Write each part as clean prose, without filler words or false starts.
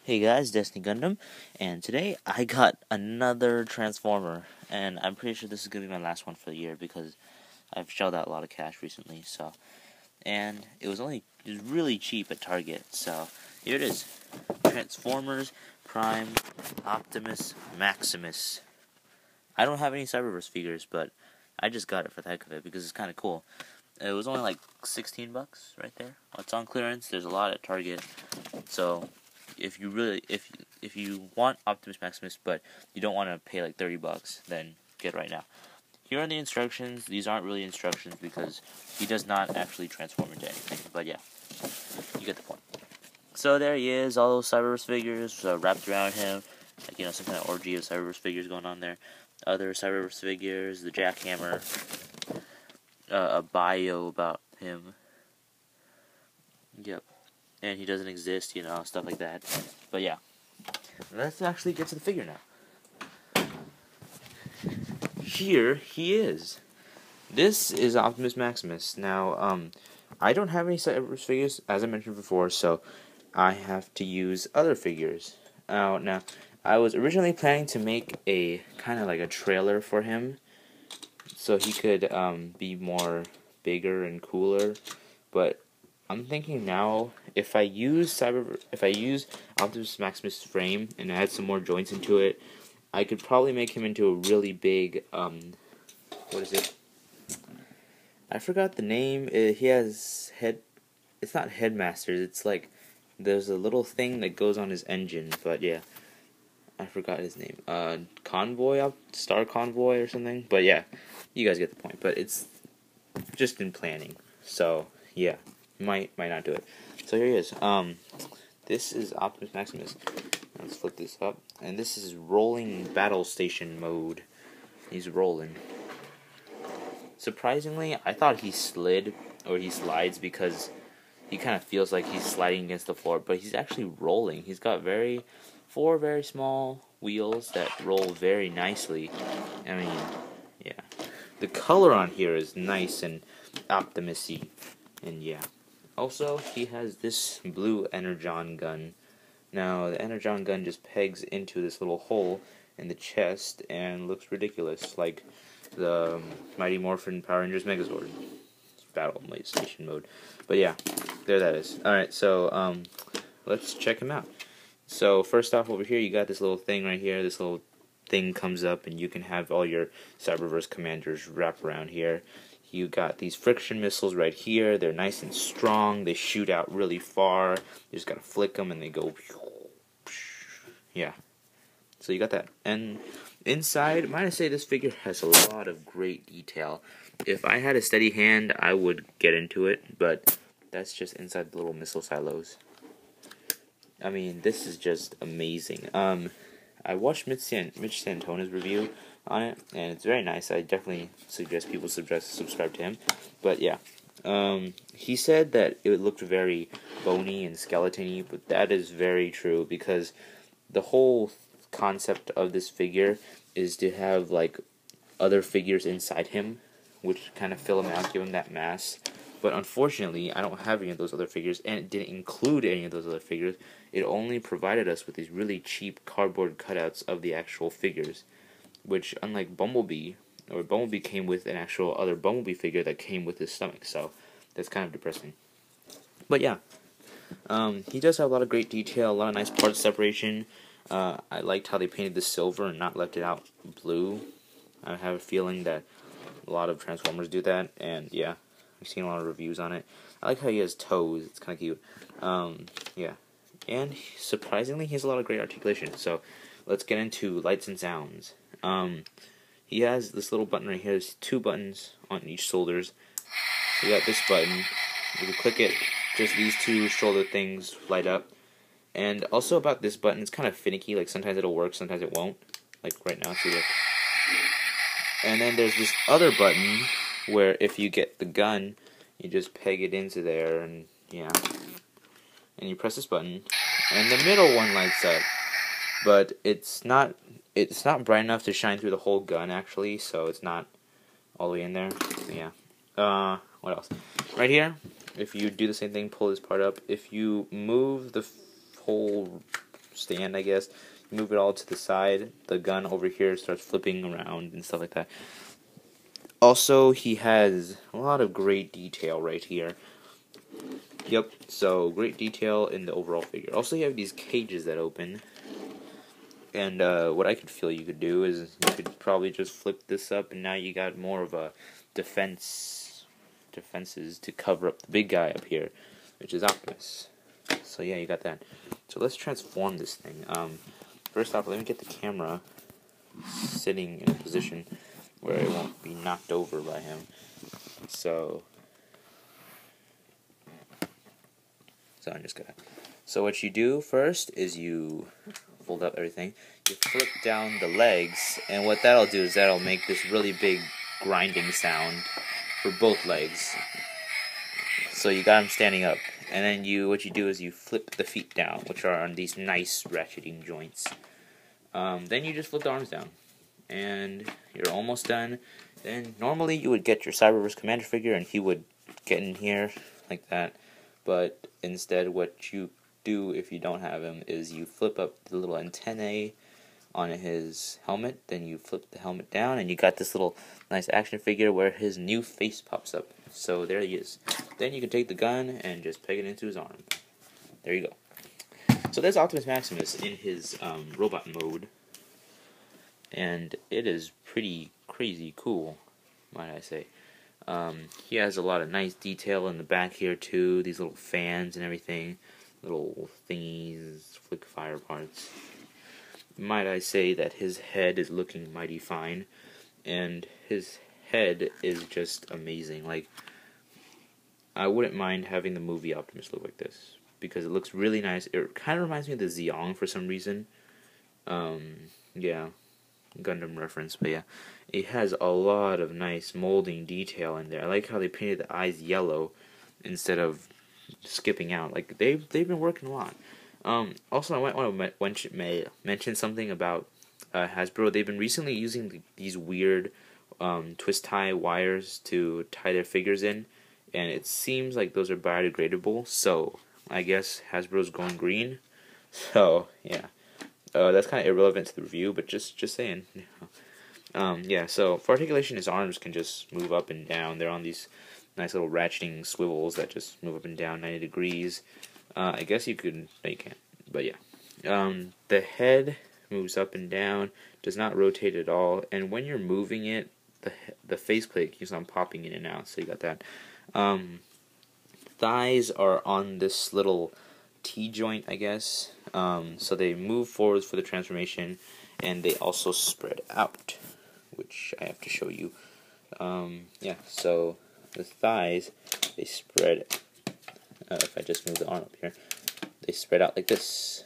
Hey guys, Destinygundum, and today I got another Transformer, and I'm pretty sure this is going to be my last one for the year because I've shelled out a lot of cash recently, and it was really cheap at Target, so here it is, Transformers Prime Optimus Maximus. I don't have any Cyberverse figures, but I just got it for the heck of it because it's kind of cool. It was only like 16 bucks right there. It's on clearance. There's a lot at Target, so if you want Optimus Maximus, but you don't want to pay like 30 bucks, then get it right now. Here are the instructions. These aren't really instructions because he does not actually transform into anything, but yeah, you get the point. So there he is, all those Cyberverse figures wrapped around him, like, some kind of orgy of Cyberverse figures going on there. Other Cyberverse figures, the jackhammer, a bio about him. Yep. And he doesn't exist, stuff like that. But yeah, let's actually get to the figure now. Here he is. This is Optimus Maximus. Now, I don't have any Cyberverse figures, as I mentioned before, so I have to use other figures. Now, I was originally planning to make a kind of like a trailer for him, so he could be more bigger and cooler, but I'm thinking now, if I use Optimus Maximus' frame and add some more joints into it, I could probably make him into a really big, what is it? I forgot the name. He has it's not headmasters, it's like, there's a little thing that goes on his engine, but yeah, I forgot his name. Star Convoy or something, but yeah, you guys get the point, but it's just in planning, so yeah. Might not do it. So here he is. This is Optimus Maximus. Let's flip this up. And this is rolling battle station mode. He's rolling. Surprisingly, I thought he slid, or he slides, because he kind of feels like he's sliding against the floor, but he's actually rolling. He's got four very small wheels that roll very nicely. I mean, yeah. The color on here is nice and Optimus-y. And yeah. Also, he has this blue Energon gun. Now, the Energon gun just pegs into this little hole in the chest and looks ridiculous, like the Mighty Morphin Power Rangers Megazord. Battle station mode. But yeah, there that is. Alright, so, let's check him out. So, first off, over here, you got this little thing right here. This little thing comes up, and you can have all your Cyberverse commanders wrap around here. You got these friction missiles right here. They're nice and strong. They shoot out really far. You just gotta flick them and they go. Yeah. So you got that. And inside, might I say, this figure has a lot of great detail. If I had a steady hand, I would get into it, but that's just inside the little missile silos. I mean, this is just amazing. I watched Mitch Santona's review on it, and it's very nice. I definitely suggest people subscribe to him. But yeah, he said that it looked very bony and skeleton-y, but that is very true, because the whole concept of this figure is to have like other figures inside him, which kind of fill him out, give him that mass. But unfortunately, I don't have any of those other figures, and it didn't include any of those other figures. It only provided us with these really cheap cardboard cutouts of the actual figures, which, unlike Bumblebee came with an actual other Bumblebee figure that came with his stomach, so that's kind of depressing. But yeah, he does have a lot of great detail, a lot of nice part separation. I liked how they painted the silver and not left it out blue. I have a feeling that a lot of Transformers do that, and yeah, I've seen a lot of reviews on it. I like how he has toes, it's kind of cute. Yeah, and surprisingly, he has a lot of great articulation, so let's get into lights and sounds. He has this little button right here. There's two buttons on each shoulders. You got this button. If you click it, just these two shoulder things light up. And also about this button, it's kind of finicky. Like, sometimes it'll work, sometimes it won't. Like right now, see, look. And then there's this other button where if you get the gun, you just peg it into there, and yeah. And you press this button, and the middle one lights up. But it's not bright enough to shine through the whole gun, actually, so it's not all the way in there. Yeah. What else? Right here, if you do the same thing, pull this part up. If you move the whole stand, I guess. You move it all to the side. The gun over here starts flipping around and stuff like that. Also, he has a lot of great detail right here. Yep, so great detail in the overall figure. Also, you have these cages that open. And what I could feel you could do is you could probably just flip this up, and now you got more of a defenses to cover up the big guy up here, which is Optimus. So yeah, you got that. So let's transform this thing. First off, let me get the camera sitting in a position where it won't be knocked over by him. So I'm just gonna. So what you do first is you fold up everything. You flip down the legs, and what that'll do is that'll make this really big grinding sound for both legs. So you got him standing up, and then what you do is you flip the feet down, which are on these nice ratcheting joints. Then you just flip the arms down, and you're almost done. Then normally you would get your Cyberverse Commander figure, and he would get in here like that. But instead, what you do if you don't have him is you flip up the little antennae on his helmet, then you flip the helmet down, and you got this little nice action figure where his new face pops up. So there he is. Then you can take the gun and just peg it into his arm. There you go. So there's Optimus Maximus in his robot mode, and it is pretty crazy cool, might I say. He has a lot of nice detail in the back here too, these little fans and everything, little thingies, flick fire parts. Might I say that his head is looking mighty fine, and his head is just amazing. Like, I wouldn't mind having the movie Optimus look like this, because it looks really nice. It kind of reminds me of the Zeong for some reason. Yeah, Gundam reference, but yeah. It has a lot of nice molding detail in there. I like how they painted the eyes yellow instead of skipping out. Like, they've been working a lot. Also, I might want to mention something about Hasbro. They've been recently using these weird twist tie wires to tie their figures in, and it seems like those are biodegradable, so I guess Hasbro's going green. So yeah, that's kind of irrelevant to the review, but just saying. Yeah, so for articulation, his arms can just move up and down. They're on these nice little ratcheting swivels that just move up and down 90 degrees. I guess you could, no you can't, but yeah. The head moves up and down, does not rotate at all, and when you're moving it, the faceplate keeps on popping in and out, so you got that. Thighs are on this little T-joint, I guess, so they move forwards for the transformation, and they also spread out, which I have to show you. Yeah, so the thighs, they spread. If I just move the arm up here, they spread out like this.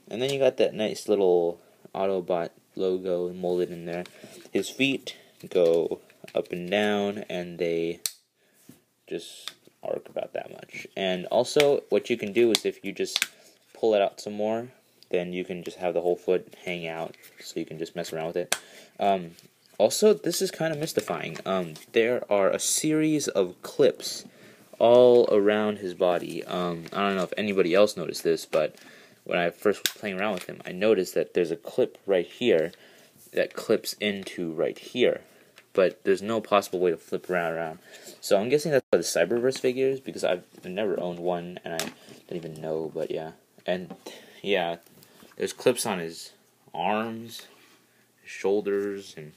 And then you got that nice little Autobot logo molded in there. His feet go up and down, and they just arc about that much. And also, what you can do is if you just pull it out some more, then you can just have the whole foot hang out, so you can just mess around with it. Also, this is kind of mystifying. There are a series of clips all around his body. I don't know if anybody else noticed this, but when I first was playing around with him, I noticed that there's a clip right here that clips into right here, but there's no possible way to flip around. So I'm guessing that's for the Cyberverse figures, because I've never owned one, and I don't even know, but yeah. And yeah, there's clips on his arms, his shoulders, and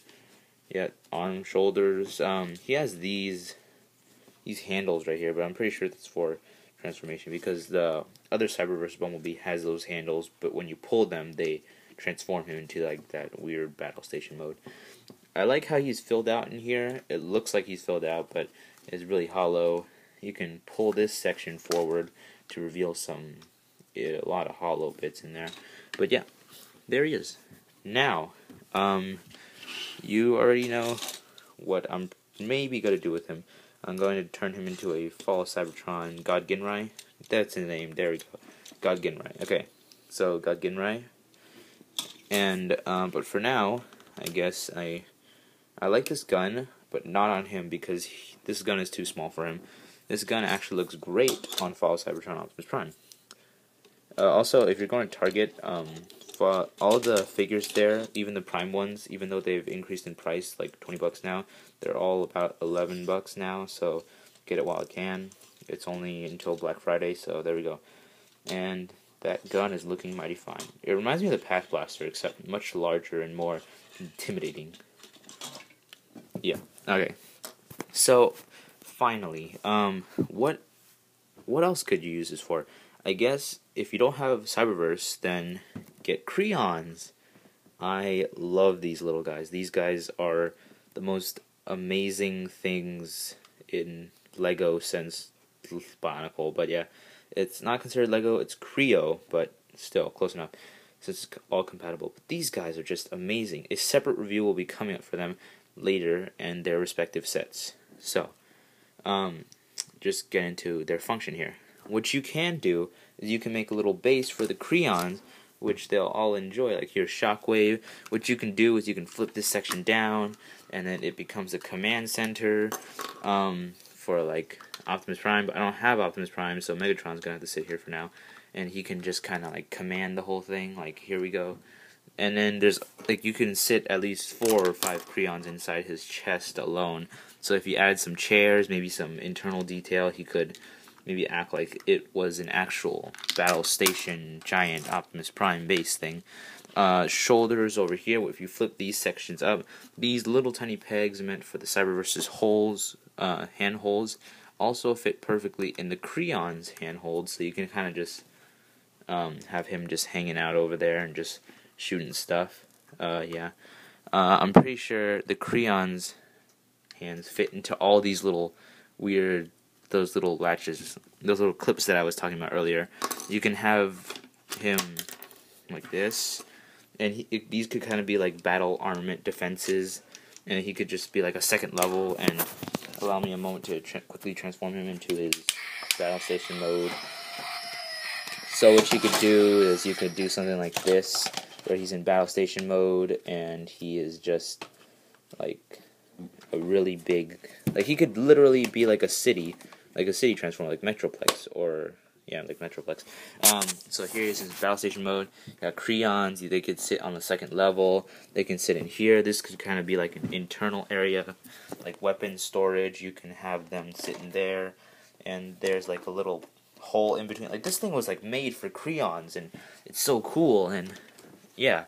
yeah, arms, shoulders. He has these handles right here, but I'm pretty sure that's for transformation, because the other Cyberverse Bumblebee has those handles, but when you pull them, they transform him into like that weird battle station mode. I like how he's filled out in here. It looks like he's filled out, but it's really hollow. You can pull this section forward to reveal a lot of hollow bits in there. But yeah, there he is. Now, you already know what I'm maybe going to do with him. I'm going to turn him into a Fall of Cybertron God Ginrai. That's his name. There we go. God Ginrai. Okay. So, God Ginrai. And, but for now, I guess I like this gun, but not on him, because this gun is too small for him. This gun actually looks great on Fall of Cybertron Optimus Prime. Also, if you're going to Target, for all the figures there, even the Prime ones, even though they've increased in price, like $20 now, they're all about $11 now. So get it while it can. It's only until Black Friday, so there we go. And that gun is looking mighty fine. It reminds me of the Pack Blaster, except much larger and more intimidating. Yeah. Okay. So finally, what else could you use this for? I guess if you don't have Cyberverse, then get Creons. I love these little guys. These guys are the most amazing things in Lego since Bionicle. But yeah, it's not considered Lego. It's Creo, but still close enough since it's all compatible. But these guys are just amazing. A separate review will be coming up for them later and their respective sets. So, just get into their function here. What you can do is you can make a little base for the Creons, which they'll all enjoy. Like here's Shockwave. What you can do is you can flip this section down, and then it becomes a command center for like Optimus Prime. But I don't have Optimus Prime, so Megatron's gonna have to sit here for now, and he can just kind of like command the whole thing. Like here we go. And then there's like you can sit at least 4 or 5 Creons inside his chest alone. So if you add some chairs, maybe some internal detail, he could maybe act like it was an actual battle station giant Optimus Prime base thing. Shoulders over here, if you flip these sections up, these little tiny pegs meant for the Cyberverse's holes, handholds, also fit perfectly in the Creon's handholds, so you can kind of just have him just hanging out over there and just shooting stuff. Yeah. I'm pretty sure the Creon's hands fit into all these little weird, those little latches, those little clips that I was talking about earlier. You can have him like this, and these could kind of be like battle armament defenses, and he could just be like a second level. And allow me a moment to quickly transform him into his battle station mode. So what you could do is you could do something like this, where he's in battle station mode, and he is just like a really big, like he could literally be like a city transformer, like Metroplex, or yeah, like Metroplex. So here is his battle station mode. You got Creons, they could sit on the second level, they can sit in here. This could kind of be like an internal area, like weapon storage. You can have them sit in there, and there's like a little hole in between. Like this thing was like made for Creons, and it's so cool. And yeah,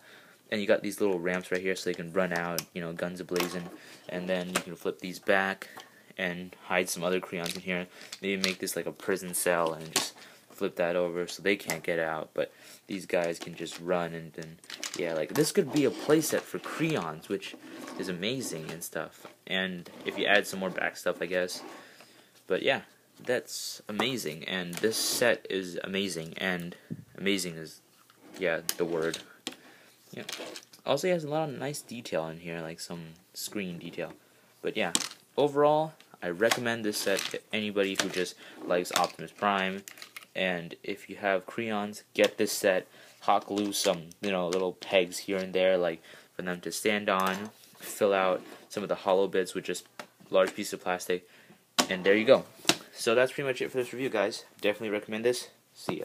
and you got these little ramps right here so they can run out, you know, guns a-blazing. And then you can flip these back and hide some other Creons in here. Maybe make this like a prison cell and just flip that over so they can't get out. But these guys can just run, and yeah, like this could be a playset for Creons, which is amazing and stuff. And if you add some more back stuff, I guess. But yeah, that's amazing. And this set is amazing, and amazing is, yeah, the word. Yeah. Also, he has a lot of nice detail in here, like some screen detail. But yeah, overall, I recommend this set to anybody who just likes Optimus Prime. And if you have Creons, get this set. Hot glue some, you know, little pegs here and there, like for them to stand on. Fill out some of the hollow bits with just large pieces of plastic. And there you go. So that's pretty much it for this review, guys. Definitely recommend this. See ya.